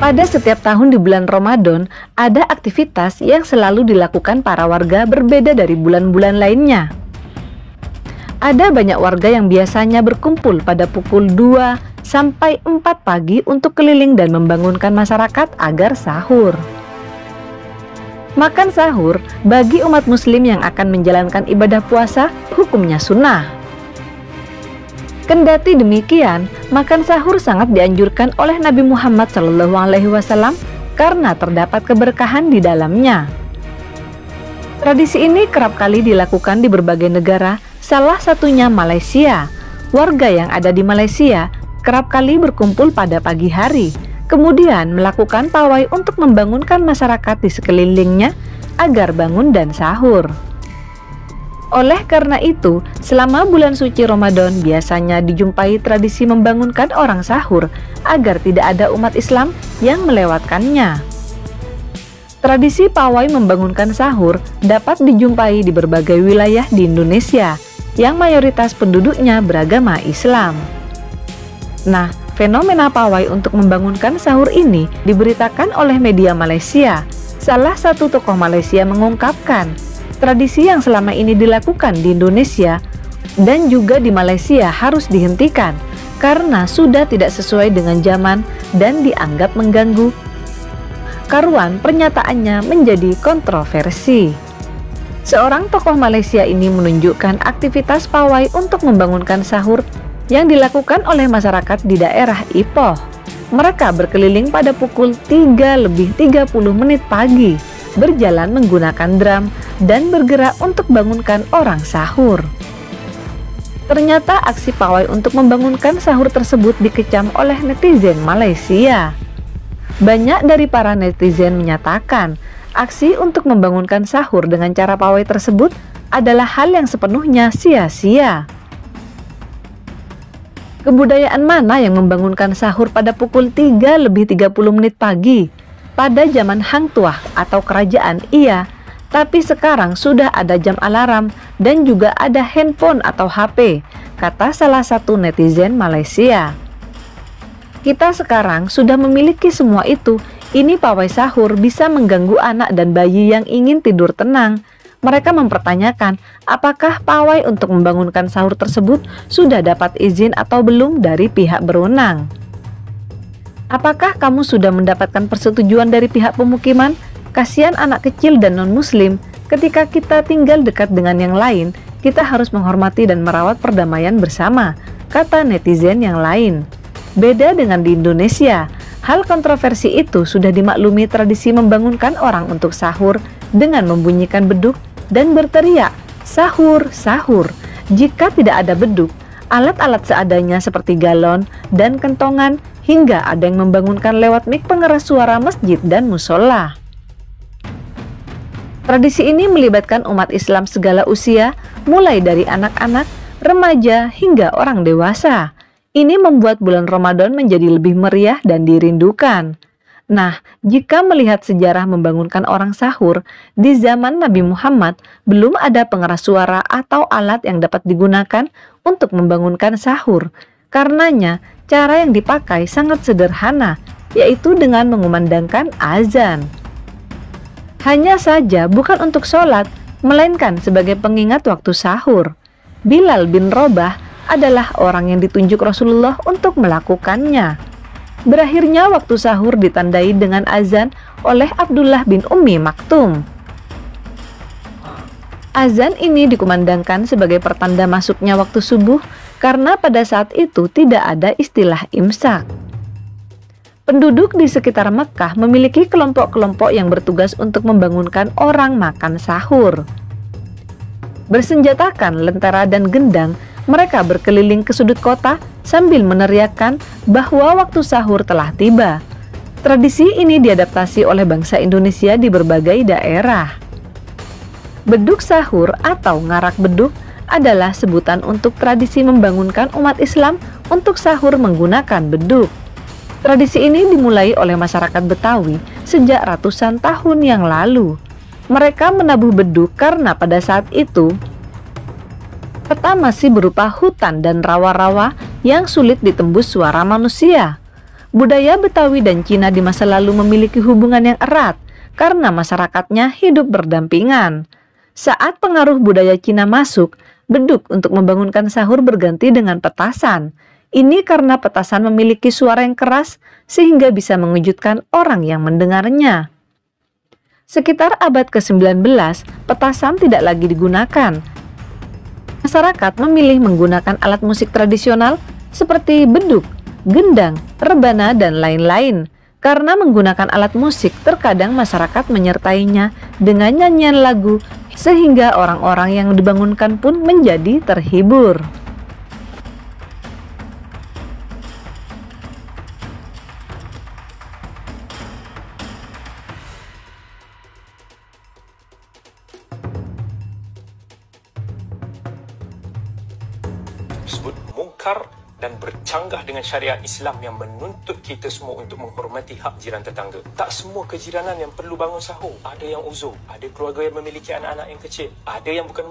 Pada setiap tahun di bulan Ramadan, ada aktivitas yang selalu dilakukan para warga berbeda dari bulan-bulan lainnya. Ada banyak warga yang biasanya berkumpul pada pukul 2 sampai 4 pagi untuk keliling dan membangunkan masyarakat agar sahur. Makan sahur bagi umat muslim yang akan menjalankan ibadah puasa hukumnya sunnah. Kendati demikian, makan sahur sangat dianjurkan oleh Nabi Muhammad SAW karena terdapat keberkahan di dalamnya. Tradisi ini kerap kali dilakukan di berbagai negara, salah satunya Malaysia. Warga yang ada di Malaysia kerap kali berkumpul pada pagi hari, kemudian melakukan pawai untuk membangunkan masyarakat di sekelilingnya agar bangun dan sahur. Oleh karena itu, selama bulan suci Ramadan biasanya dijumpai tradisi membangunkan orang sahur agar tidak ada umat Islam yang melewatkannya. Tradisi pawai membangunkan sahur dapat dijumpai di berbagai wilayah di Indonesia yang mayoritas penduduknya beragama Islam. Nah, fenomena pawai untuk membangunkan sahur ini diberitakan oleh media Malaysia. Salah satu tokoh Malaysia mengungkapkan, tradisi yang selama ini dilakukan di Indonesia dan juga di Malaysia harus dihentikan karena sudah tidak sesuai dengan zaman dan dianggap mengganggu. Karuan pernyataannya menjadi kontroversi. Seorang tokoh Malaysia ini menunjukkan aktivitas pawai untuk membangunkan sahur yang dilakukan oleh masyarakat di daerah Ipoh. Mereka berkeliling pada pukul 3:30 pagi, berjalan menggunakan drum dan bergerak untuk bangunkan orang sahur. Ternyata aksi pawai untuk membangunkan sahur tersebut dikecam oleh netizen Malaysia. Banyak dari para netizen menyatakan aksi untuk membangunkan sahur dengan cara pawai tersebut adalah hal yang sepenuhnya sia-sia. Kebudayaan mana yang membangunkan sahur pada pukul 3:30 pagi? Pada zaman Hang Tuah atau kerajaan iya, tapi sekarang sudah ada jam alarm dan juga ada handphone atau HP, kata salah satu netizen Malaysia. Kita sekarang sudah memiliki semua itu. Ini pawai sahur bisa mengganggu anak dan bayi yang ingin tidur tenang. Mereka mempertanyakan apakah pawai untuk membangunkan sahur tersebut sudah dapat izin atau belum dari pihak berwenang. Apakah kamu sudah mendapatkan persetujuan dari pihak pemukiman? Kasihan anak kecil dan non-muslim. Ketika kita tinggal dekat dengan yang lain, kita harus menghormati dan merawat perdamaian bersama, kata netizen yang lain. Beda dengan di Indonesia, hal kontroversi itu sudah dimaklumi tradisi membangunkan orang untuk sahur dengan membunyikan beduk dan berteriak, "Sahur, sahur." Jika tidak ada beduk, alat-alat seadanya seperti galon dan kentongan, hingga ada yang membangunkan lewat mik pengeras suara masjid dan musola. Tradisi ini melibatkan umat Islam segala usia, mulai dari anak-anak, remaja, hingga orang dewasa. Ini membuat bulan Ramadan menjadi lebih meriah dan dirindukan. Nah, jika melihat sejarah membangunkan orang sahur, di zaman Nabi Muhammad belum ada pengeras suara atau alat yang dapat digunakan untuk membangunkan sahur. Karenanya, cara yang dipakai sangat sederhana, yaitu dengan mengumandangkan azan. Hanya saja bukan untuk sholat, melainkan sebagai pengingat waktu sahur. Bilal bin Rabah adalah orang yang ditunjuk Rasulullah untuk melakukannya. Berakhirnya waktu sahur ditandai dengan azan oleh Abdullah bin Ummi Maktum. Azan ini dikumandangkan sebagai pertanda masuknya waktu subuh karena pada saat itu tidak ada istilah imsak. Penduduk di sekitar Mekah memiliki kelompok-kelompok yang bertugas untuk membangunkan orang makan sahur. Bersenjatakan lentera dan gendang, mereka berkeliling ke sudut kota sambil meneriakkan bahwa waktu sahur telah tiba. Tradisi ini diadaptasi oleh bangsa Indonesia di berbagai daerah. Beduk sahur atau ngarak beduk adalah sebutan untuk tradisi membangunkan umat Islam untuk sahur menggunakan beduk. Tradisi ini dimulai oleh masyarakat Betawi sejak ratusan tahun yang lalu. Mereka menabuh beduk karena pada saat itu peta masih berupa hutan dan rawa-rawa yang sulit ditembus suara manusia. Budaya Betawi dan Cina di masa lalu memiliki hubungan yang erat karena masyarakatnya hidup berdampingan. Saat pengaruh budaya Cina masuk, beduk untuk membangunkan sahur berganti dengan petasan. Ini karena petasan memiliki suara yang keras sehingga bisa mengejutkan orang yang mendengarnya. Sekitar abad ke-19, petasan tidak lagi digunakan. Masyarakat memilih menggunakan alat musik tradisional seperti beduk, gendang, rebana, dan lain-lain. Karena menggunakan alat musik, terkadang masyarakat menyertainya dengan nyanyian lagu, sehingga orang-orang yang dibangunkan pun menjadi terhibur. Disebut mungkar dan bercanggah dengan syariat Islam yang menuntut kita semua untuk menghormati hak jiran tetangga. Tak semua kejiranan yang perlu bangun sahur. Ada yang uzur, ada keluarga yang memiliki anak-anak yang kecil, ada yang bukan